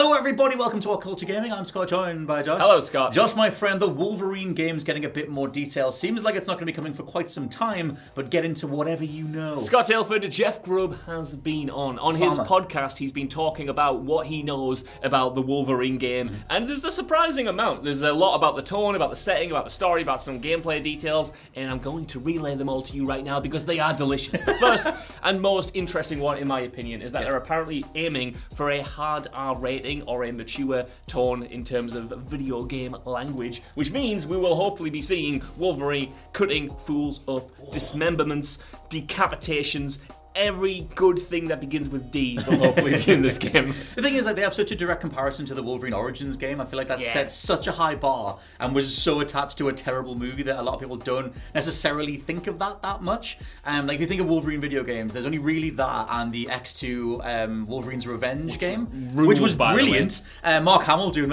Hello everybody, welcome to WhatCulture Gaming. I'm Scott, joined by Josh. Hello Scott. Josh, my friend, the Wolverine game's getting a bit more detail. Seems like it's not going to be coming for quite some time, but get into whatever you know. Scott Aylford, Jeff Grubb has been on his podcast. He's been talking about what he knows about the Wolverine game, and there's a surprising amount. There's a lot about the tone, about the setting, about the story, about some gameplay details, and I'm going to relay them all to you right now because they are delicious. The first and most interesting one, in my opinion, is that they're apparently aiming for a hard R rating or a mature tone in terms of video game language, which means we will hopefully be seeing Wolverine cutting fools up, dismemberments, decapitations, every good thing that begins with D will hopefully be in this game. The thing is, like, they have such a direct comparison to the Wolverine Origins game. I feel like that sets such a high bar and was so attached to a terrible movie that a lot of people don't necessarily think of that much. Like, if you think of Wolverine video games, there's only really that and the X2 Wolverine's Revenge game, which was brilliant. Mark Hamill doing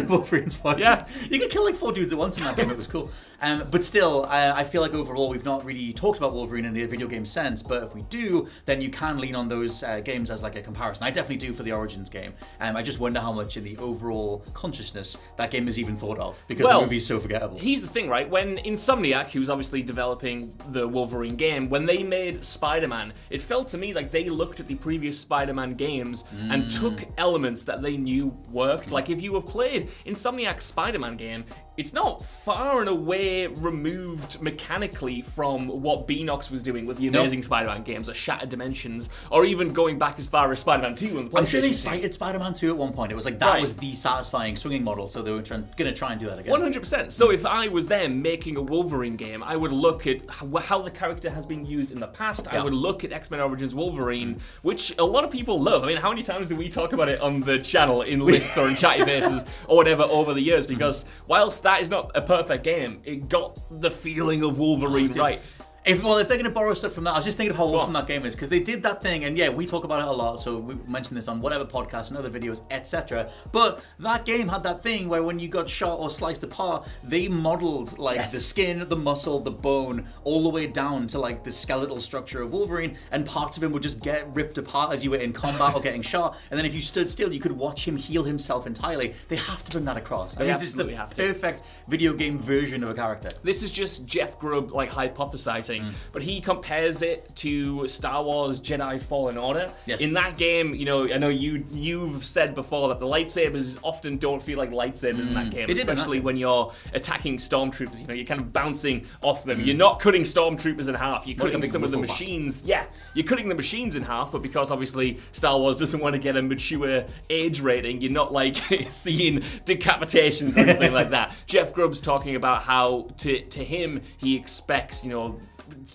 Wolverine's voice. Yeah. You could kill like 4 dudes at once in that game. It was cool. But still, I feel like overall we've not really talked about Wolverine in the video game sense, but if we do, then you can lean on those games as like a comparison. I definitely do for the Origins game. I just wonder how much in the overall consciousness that game is even thought of, because the movie's so forgettable. Here's the thing, right? When Insomniac, who's obviously developing the Wolverine game, when they made Spider-Man, it felt to me like they looked at the previous Spider-Man games and took elements that they knew worked. Like, if you have played Insomniac's Spider-Man game, it's not far and away removed mechanically from what Beanox was doing with the Amazing Spider-Man games, or Shattered Dimensions, or even going back as far as Spider-Man 2 on the PlayStation. I'm sure they cited Spider-Man 2 at one point. It was like that was the satisfying swinging model, so they were going to try and do that again. 100%. So if I was them making a Wolverine game, I would look at how the character has been used in the past. I would look at X-Men Origins Wolverine, which a lot of people love. I mean, how many times do we talk about it on the channel in lists or in chatty faces or whatever over the years? Because whilst that is not a perfect game, it got the feeling of Wolverine right. If they're going to borrow stuff from that, I was just thinking of how awesome that game is, because they did that thing, and we talk about it a lot, so we mentioned this on whatever podcasts and other videos, etc. But that game had that thing where when you got shot or sliced apart, they modeled like the skin, the muscle, the bone, all the way down to like the skeletal structure of Wolverine, and parts of him would just get ripped apart as you were in combat or getting shot, and then if you stood still, you could watch him heal himself entirely. They have to bring that across. They it's the perfect video game version of a character. This is just Jeff Grubb like hypothesizing. But he compares it to Star Wars Jedi Fallen Order. Yes. In that game, you know, I know you've said before that the lightsabers often don't feel like lightsabers in that game, especially when you're attacking stormtroopers. You know, you're kind of bouncing off them. You're not cutting stormtroopers in half. You're cutting some of the machines. You're cutting the machines in half, but because obviously Star Wars doesn't want to get a mature age rating, you're not like seeing decapitations or anything like that. Jeff Grubb's talking about how to him he expects, you know,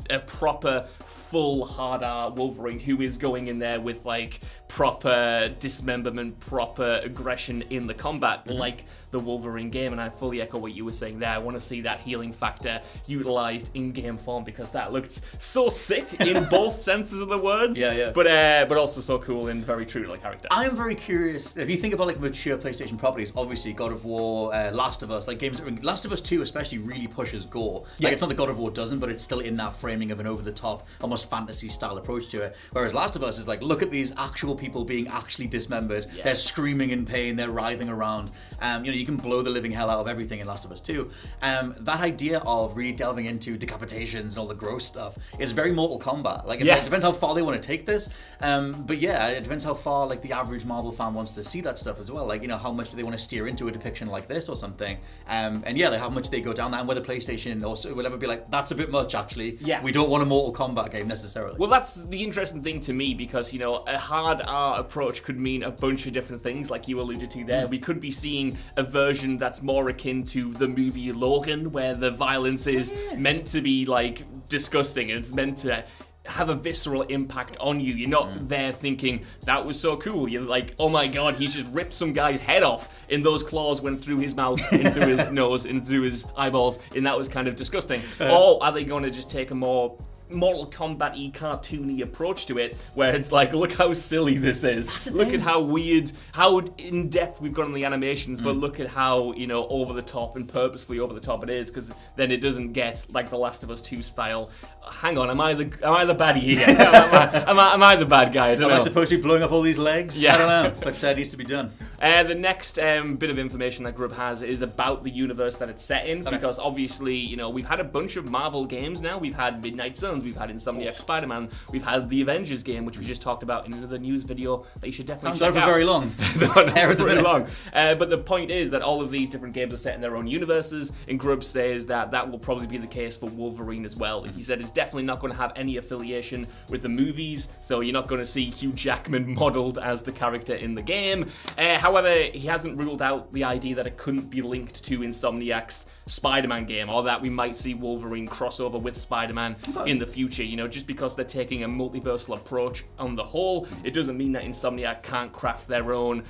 a proper full hard R Wolverine who is going in there with like proper dismemberment, proper aggression in the combat, like the Wolverine game. And I fully echo what you were saying there. I want to see that healing factor utilized in game form, because that looked so sick in both senses of the words. But also so cool and very true to the character. I am very curious if you think about like mature PlayStation properties. Obviously, God of War, Last of Us, like games. Last of Us 2 especially really pushes gore. Like, it's not that God of War doesn't, but it's still in that framing of an over-the-top, almost fantasy-style approach to it. Whereas Last of Us is like, look at these actual people being actually dismembered. They're screaming in pain. They're writhing around. You know, you can blow the living hell out of everything in Last of Us 2. That idea of really delving into decapitations and all the gross stuff is very Mortal Kombat. Like, it depends how far they want to take this. But yeah, it depends how far like the average Marvel fan wants to see that stuff as well. Like, you know, how much do they want to steer into a depiction like this or something? And like how much they go down that, and whether PlayStation also will ever be like, that's a bit much actually. We don't want a Mortal Kombat game necessarily. Well, that's the interesting thing to me, because, you know, a hard R approach could mean a bunch of different things, like you alluded to there. We could be seeing a version that's more akin to the movie Logan, where the violence is meant to be like disgusting and it's meant to have a visceral impact on you. You're not there thinking, that was so cool. You're like, oh my god, he's just ripped some guy's head off, and those claws went through his mouth, in through his nose, in through his eyeballs, and that was kind of disgusting. Or are they going to just take a more Mortal Kombat-y, cartoony approach to it, where it's like, look how silly this is. Look at how weird, how in-depth we've gone in the animations, but look at how, over the top and purposefully over the top it is, because then it doesn't get like The Last of Us 2 style. Hang on, am I the baddie here? am I the bad guy? I don't know. Am I supposed to be blowing off all these legs? Yeah. I don't know, but it needs to be done. The next bit of information that Grub has is about the universe that it's set in, because obviously, we've had a bunch of Marvel games now. We've had Midnight Suns, we've had Insomniac Spider-Man, we've had the Avengers game, which we just talked about in another news video that you should definitely check out. Not for very long. Not very long. But the point is that all of these different games are set in their own universes, and Grub says that will probably be the case for Wolverine as well. He said it's definitely not going to have any affiliation with the movies, so you're not going to see Hugh Jackman modeled as the character in the game. However, he hasn't ruled out the idea that it couldn't be linked to Insomniac's Spider-Man game, or that we might see Wolverine crossover with Spider-Man in the future. Just because they're taking a multiversal approach on the whole, it doesn't mean that Insomniac can't craft their own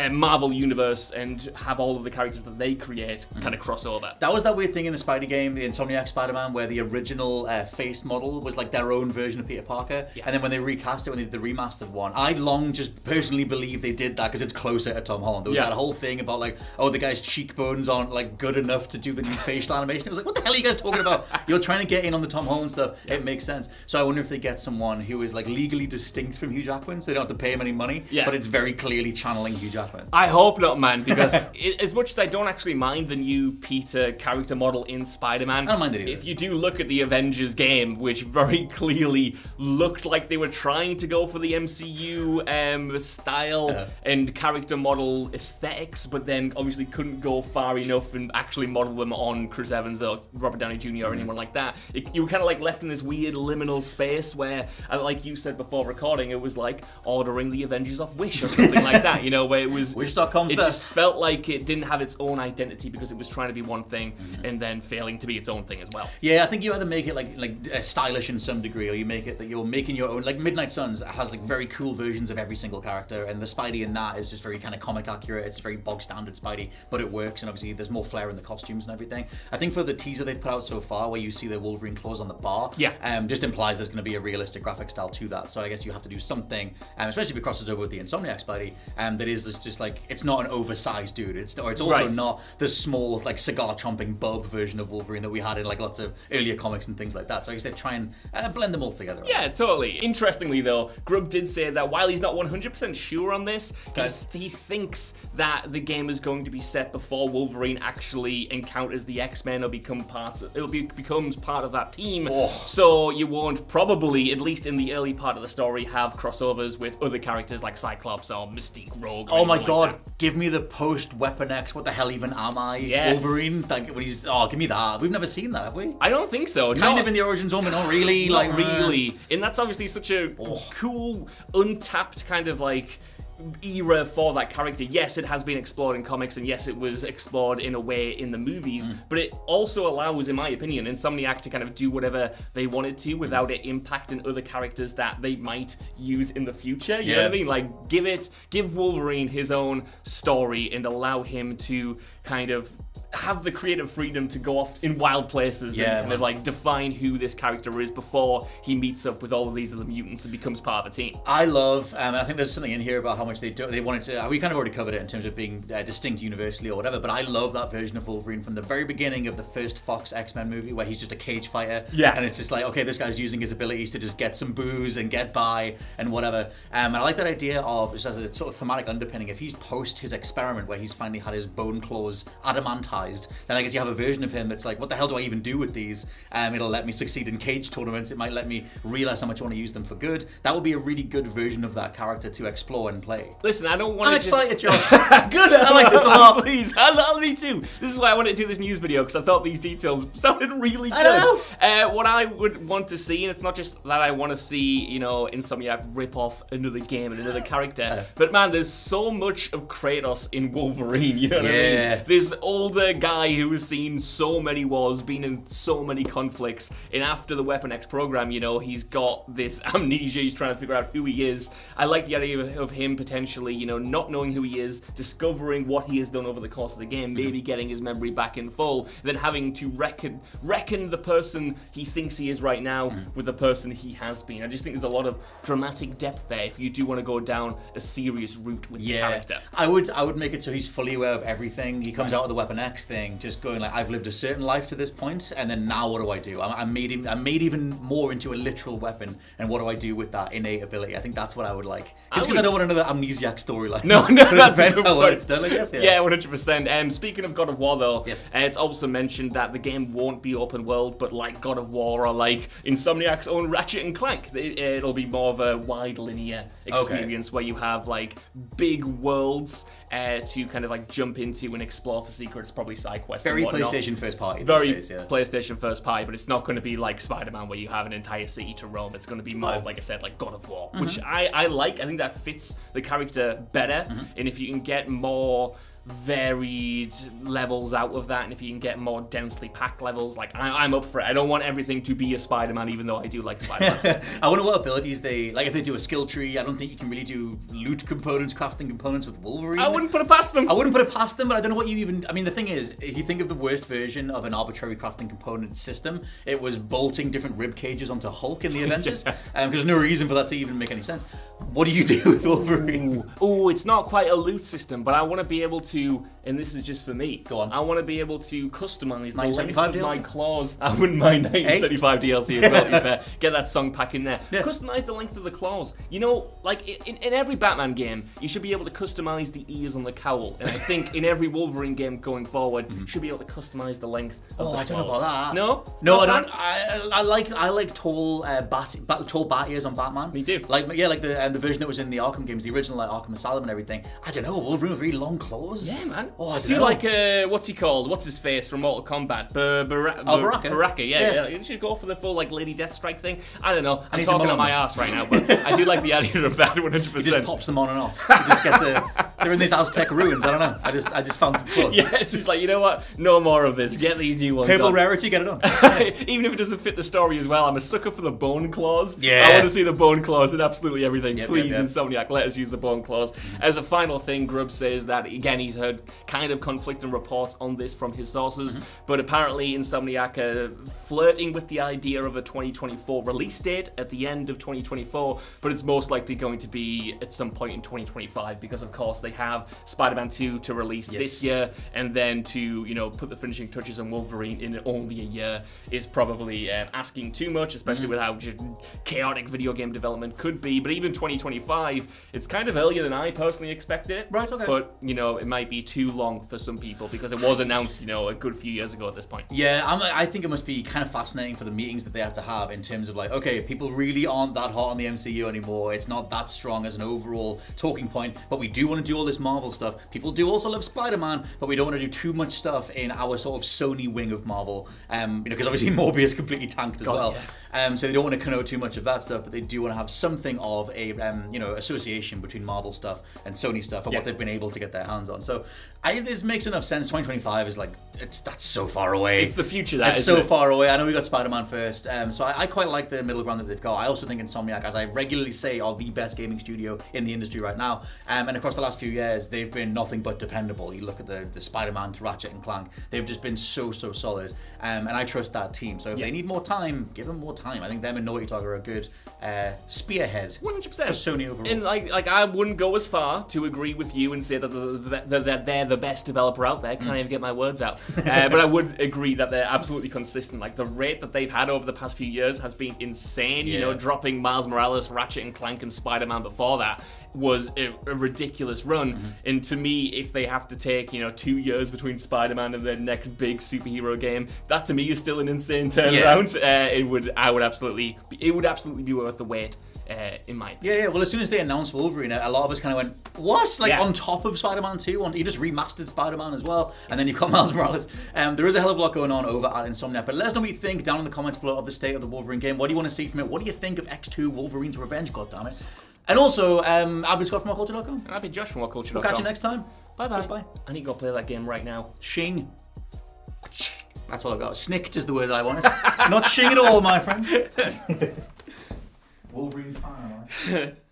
Marvel universe and have all of the characters that they create kind of cross over. That was that weird thing in the Spidey game, the Insomniac Spider-Man, where the original face model was like their own version of Peter Parker. Yeah. And then when they recast it, when they did the remastered one, I long just personally believe they did that because it's closer to Tom Holland. There was that whole thing about like, the guy's cheekbones aren't like good enough to do the new facial animation. It was like, what the hell are you guys talking about? You're trying to get in on the Tom Holland stuff. Yeah. It makes sense. So I wonder if they get someone who is like legally distinct from Hugh Jackman, so they don't have to pay him any money, but it's very clearly channeling Hugh Jackman. I hope not, man, because as much as I don't actually mind the new Peter character model in Spider-Man, I don't mind it either. If you do look at the Avengers game, which very clearly looked like they were trying to go for the MCU style and character model aesthetics, but then obviously couldn't go far enough and actually model them on Chris Evans or Robert Downey Jr. or anyone like that. You were kind of like left in this weird liminal space where, like you said before recording, it was like ordering the Avengers off Wish or something like that, where it was... Wish.com. It just felt like it didn't have its own identity because it was trying to be one thing and then failing to be its own thing as well. Yeah, I think you either make it like stylish in some degree, or you make it that you're making your own. Like Midnight Suns has like very cool versions of every single character, and the Spidey in that is just very kind of comic accurate. It's very bog standard Spidey, but it works, and obviously there's more flair in the costumes and everything. I think for the teaser they've put out so far, where you see the Wolverine claws on the bar, just implies there's going to be a realistic graphic style to that. So I guess you have to do something, especially if it crosses over with the Insomniac Spidey, that is just like, it's not an oversized dude. It's also not the small like cigar chomping bub version of Wolverine that we had in like lots of earlier comics and things like that. So I guess they try and blend them all together. Yeah, totally. Interestingly though, Grubb did say that while he's not 100% sure on this, he thinks that the game is going to be set before Wolverine actually encounters the X-Men or becomes part of that team. So you won't probably, at least in the early part of the story, have crossovers with other characters like Cyclops or Mystique, Rogue. Oh my god, give me the post Weapon X, what the hell even am I? Yes. Wolverine, like when he's give me that. We've never seen that, have we? I don't think so. Kind of in the origin zone, but not really. Not really. And that's obviously such a cool, untapped kind of like era for that character. Yes, it has been explored in comics, and yes, it was explored in a way in the movies, but it also allows, in my opinion, Insomniac to kind of do whatever they wanted to without it impacting other characters that they might use in the future. You know what I mean? Like, give Wolverine his own story and allow him to kind of have the creative freedom to go off in wild places and kind of like define who this character is before he meets up with all of these other mutants and becomes part of a team. I love, I think there's something in here about how much they wanted to, we kind of already covered it in terms of being distinct universally or whatever, but I love that version of Wolverine from the very beginning of the first Fox X-Men movie where he's just a cage fighter. Yeah. And it's just like, okay, this guy's using his abilities to just get some booze and get by and whatever. And I like that idea of, just as a sort of thematic underpinning, if he's post his experiment where he's finally had his bone claws adamantized, then I guess you have a version of him that's like, what the hell do I even do with these? It'll let me succeed in cage tournaments. It might let me realize how much I want to use them for good. That would be a really good version of that character to explore and play. Listen, I don't want to I'm excited, Josh. Good, I like this a lot. Please, me too. This is why I wanted to do this news video, because I thought these details sounded really good. I know. What I would want to see, and it's not just that I want to see, Insomniac rip off another game and another character, but man, there's so much of Kratos in Wolverine, you know what I mean? This older a guy who has seen so many wars, been in so many conflicts, and after the Weapon X program, he's got this amnesia. He's trying to figure out who he is. I like the idea of him potentially, not knowing who he is, discovering what he has done over the course of the game, maybe getting his memory back in full, then having to reckon the person he thinks he is right now with the person he has been. I just think there's a lot of dramatic depth there if you do want to go down a serious route with the character. I would make it so he's fully aware of everything. He comes out of the Weapon X thing just going like, I've lived a certain life to this point, and then now what do I do? I'm made even more into a literal weapon, and what do I do with that innate ability? I think that's what I would like. It's because I don't want another amnesiac storyline. No, that's a good point. It's done, I guess. Yeah, 100%. Speaking of God of War, though, yes. It's also mentioned that the game won't be open world, but like God of War or like Insomniac's own Ratchet and Clank, it'll be more of a wide linear experience where you have like big worlds to kind of like jump into and explore for secrets, probably side quests. Very and whatnot. PlayStation first party. Very these days, yeah. PlayStation first party, but it's not going to be like Spider-Man where you have an entire city to roam. It's going to be more, like I said, like God of War, which I like. I think that fits the character better, and if you can get more varied levels out of that, and if you can get more densely packed levels, like I'm up for it. I don't want everything to be a Spider-Man, even though I do like Spider-Man. I wonder what abilities they like. If they do a skill tree, I don't think you can really do loot components, crafting components with Wolverine. I wouldn't put it past them. I wouldn't put it past them, but I don't know what you even. I mean, the thing is, if you think of the worst version of an arbitrary crafting component system, it was bolting different rib cages onto Hulk in the Avengers. There's no reason for that to even make any sense. What do you do with Wolverine? Ooh, it's not quite a loot system, but I want to be able to, and this is just for me. Go on. I want to be able to customize the length DLC? of my claws. I wouldn't mind 1975 DLC as well, to be fair. Get that song pack in there. Yeah. Customize the length of the claws. Like in every Batman game, you should be able to customize the ears on the cowl. And I think in every Wolverine game going forward, you should be able to customize the length of the claws. I don't know about that. No, I don't. I like tall bat ears on Batman. Me too. Like the version that was in the Arkham games, the original like Arkham Asylum and everything. I don't know. Wolverine with really long claws. Yeah, man. Oh, I do you know. like what's he called? What's his face from Mortal Kombat? Baraka. Yeah. You should go for the full like Lady Deathstrike thing. I don't know. I'm talking on my ass right now, but I do like the idea of that 100%. He just pops them on and off. He just gets they're in these Aztec ruins. I don't know. I just found some clothes. Yeah, it's just like, you know what? No more of this. Get these new ones. Purple rarity, get it on. Even if it doesn't fit the story as well, I'm a sucker for the bone claws. Yeah. I want to see the bone claws in absolutely everything. Yep, Please, yep. Insomniac, let us use the bone claws. As a final thing, Grubb says that, again, he's heard kind of conflicting reports on this from his sources, but apparently Insomniac are flirting with the idea of a 2024 release date at the end of 2024, but it's most likely going to be at some point in 2025 because, of course, they have Spider-Man 2 to release this year, and then to, put the finishing touches on Wolverine in only a year is probably asking too much, especially with how just chaotic video game development could be. But even 2025, it's kind of earlier than I personally expected it. Right, okay. But, it might be too long for some people because it was announced, a good few years ago at this point. Yeah, I think it must be kind of fascinating for the meetings that they have to have in terms of like, okay, people really aren't that hot on the MCU anymore. It's not that strong as an overall talking point, but we do want to do all this Marvel stuff. People do also love Spider-Man, but we don't want to do too much stuff in our sort of Sony wing of Marvel, because obviously Morbius completely tanked as well. Yeah. So they don't want to connote too much of that stuff, but they do want to have something of a association between Marvel stuff and Sony stuff and what they've been able to get their hands on. So I think this makes enough sense. 2025 is like, that's so far away. It's the future. It's so far away. I know we got Spider-Man first, so I quite like the middle ground that they've got. I also think Insomniac, as I regularly say, are the best gaming studio in the industry right now. And across the last few years, they've been nothing but dependable. You look at the Spider-Man to Ratchet and Clank, they've just been so solid. And I trust that team. So if they need more time, give them more time. I think them and Naughty Dog are a good spearhead 100% for Sony overall. And like I wouldn't go as far to agree with you and say that they're the best developer out there. Can't even get my words out. But I would agree that they're absolutely consistent. Like the rate that they've had over the past few years has been insane. Dropping Miles Morales, Ratchet and Clank, and Spider-Man before that was a ridiculous run. And to me, if they have to take 2 years between Spider-Man and their next big superhero game, that to me is still an insane turnaround. It would absolutely be worth the wait. In my opinion. Yeah. Well, as soon as they announced Wolverine, a lot of us kind of went, what? On top of Spider-Man 2? You just remastered Spider-Man as well, and then you've got Miles Morales. There is a hell of a lot going on over at Insomniac, but let us know what you think down in the comments below of the state of the Wolverine game. What do you want to see from it? What do you think of X2 Wolverine's Revenge, goddammit? And also, I've been Scott from WhatCulture.com. And I've been Josh from WhatCulture.com. We'll catch you next time. Bye-bye. Goodbye. I need to go play that game right now. Shing. That's all I got. Snicked is the word that I wanted. Not shing at all, my friend. Wolverine fan.